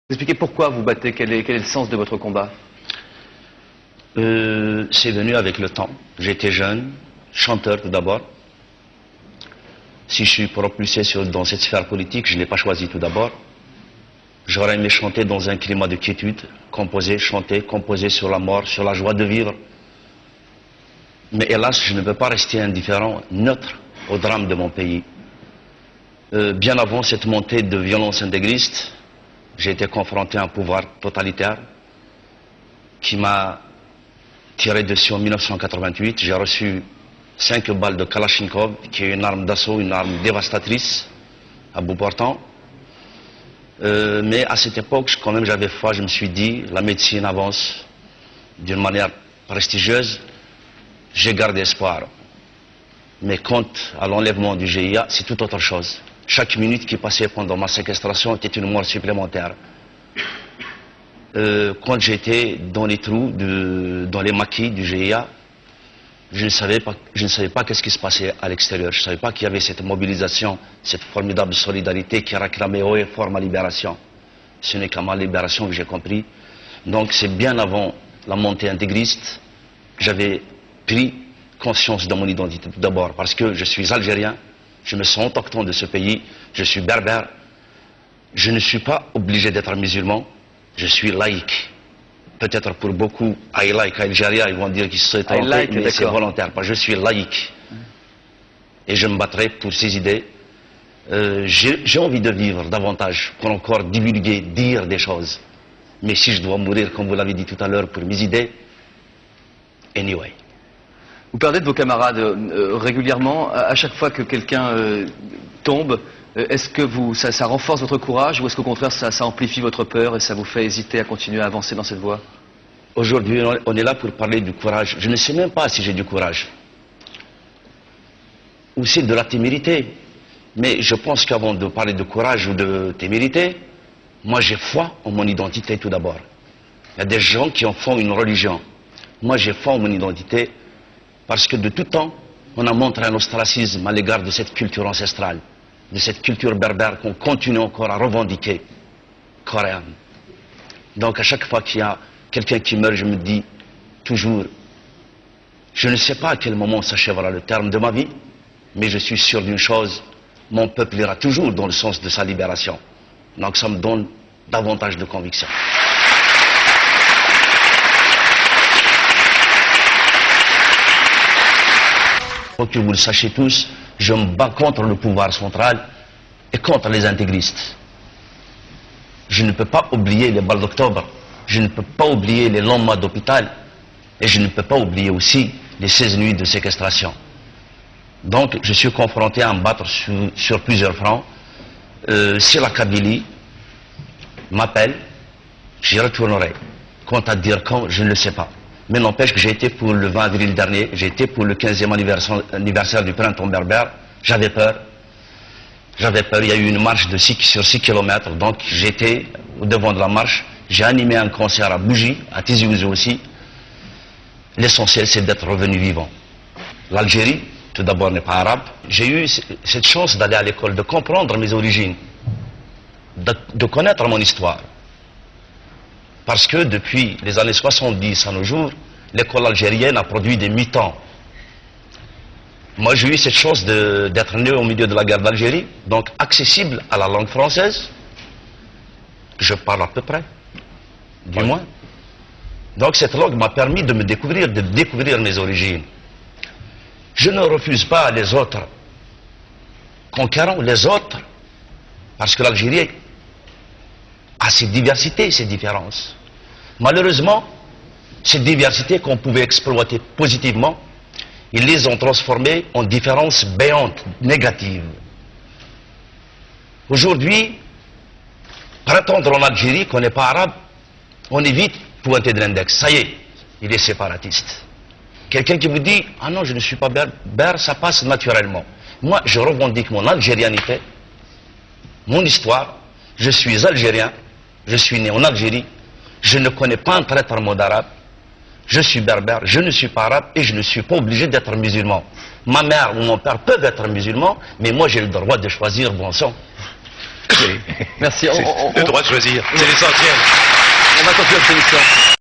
Expliquez pourquoi vous battez, quel est le sens de votre combat? C'est venu avec le temps. J'étais jeune, chanteur tout d'abord. Si je suis propulsé dans cette sphère politique, je ne l'ai pas choisi tout d'abord. J'aurais aimé chanter dans un climat de quiétude, chanter, composer sur la mort, sur la joie de vivre. Mais hélas, je ne peux pas rester indifférent, neutre au drame de mon pays. Bien avant cette montée de violence intégriste, j'ai été confronté à un pouvoir totalitaire qui m'a tiré dessus en 1988. J'ai reçu 5 balles de Kalachnikov, qui est une arme d'assaut, une arme dévastatrice, à bout portant. Mais à cette époque, quand même, j'avais foi, je me suis dit, la médecine avance d'une manière prestigieuse, j'ai gardé espoir. Mais quant à l'enlèvement du GIA, c'est tout autre chose. Chaque minute qui passait pendant ma séquestration était une mort supplémentaire. Quand j'étais dans les trous, dans les maquis du GIA, je ne savais pas qu'est-ce qui se passait à l'extérieur. Je ne savais pas qu'il y avait cette mobilisation, cette formidable solidarité qui réclamait haut et fort ma libération. Ce n'est qu'à ma libération que j'ai compris. Donc c'est bien avant la montée intégriste que j'avais pris conscience de mon identité tout d'abord, parce que je suis algérien, je me sens autochtone de ce pays, je suis berbère, je ne suis pas obligé d'être musulman, je suis laïque. Peut-être pour beaucoup, I like Algérie, ils vont dire qu'ils se sont trompés, mais c'est volontaire, parce que je suis laïque. Et je me battrai pour ces idées. J'ai envie de vivre davantage, pour encore divulguer, dire des choses. Mais si je dois mourir, comme vous l'avez dit tout à l'heure, pour mes idées, anyway. Vous parlez de vos camarades régulièrement, à chaque fois que quelqu'un tombe, est-ce que ça renforce votre courage ou est-ce qu'au contraire ça amplifie votre peur et ça vous fait hésiter à continuer à avancer dans cette voie? Aujourd'hui, on est là pour parler du courage. Je ne sais même pas si j'ai du courage. Ou c'est de la témérité. Mais je pense qu'avant de parler de courage ou de témérité, moi j'ai foi en mon identité tout d'abord. Il y a des gens qui en font une religion. Moi j'ai foi en mon identité parce que de tout temps, on a montré un ostracisme à l'égard de cette culture ancestrale, de cette culture berbère qu'on continue encore à revendiquer, coréenne. Donc à chaque fois qu'il y a quelqu'un qui meurt, je me dis toujours, je ne sais pas à quel moment s'achèvera le terme de ma vie, mais je suis sûr d'une chose, mon peuple ira toujours dans le sens de sa libération. Donc ça me donne davantage de conviction. Pour que vous le sachiez tous, je me bats contre le pouvoir central et contre les intégristes. Je ne peux pas oublier les balles d'octobre, je ne peux pas oublier les longs mois d'hôpital et je ne peux pas oublier aussi les 16 nuits de séquestration. Donc je suis confronté à me battre sur plusieurs fronts. Si la Kabylie m'appelle, j'y retournerai. Quant à dire quand, je ne le sais pas. Mais n'empêche que j'ai été pour le 20 avril dernier, j'ai été pour le 15e anniversaire du printemps berbère. J'avais peur. J'avais peur, il y a eu une marche sur 6 km, donc j'étais au devant de la marche. J'ai animé un concert à Bougie, à Tizi Ouzou aussi. L'essentiel, c'est d'être revenu vivant. L'Algérie, tout d'abord, n'est pas arabe. J'ai eu cette chance d'aller à l'école, de comprendre mes origines, de connaître mon histoire. Parce que depuis les années 70 à nos jours, l'école algérienne a produit des mutants. Moi, j'ai eu cette chance d'être né au milieu de la guerre d'Algérie, donc accessible à la langue française. Je parle à peu près, du moins. Donc cette langue m'a permis de me découvrir, de découvrir mes origines. Je ne refuse pas les autres conquérants, les autres, parce que l'Algérie a ses diversités, ses différences. Malheureusement, ces diversités qu'on pouvait exploiter positivement, ils les ont transformées en différences béantes, négatives. Aujourd'hui, prétendre en Algérie qu'on n'est pas arabe, on évite pointer de l'index. Ça y est, il est séparatiste. Quelqu'un qui vous dit « Ah non, je ne suis pas berbère », ça passe naturellement. Moi, je revendique mon algérianité, mon histoire, je suis algérien, je suis né en Algérie, je ne connais pas un traître mot d'arabe, je suis berbère, je ne suis pas arabe et je ne suis pas obligé d'être musulman. Ma mère ou mon père peuvent être musulmans, mais moi j'ai le droit de choisir bon sang. Merci. Le droit de choisir, c'est l'essentiel. On va continuer cette émission.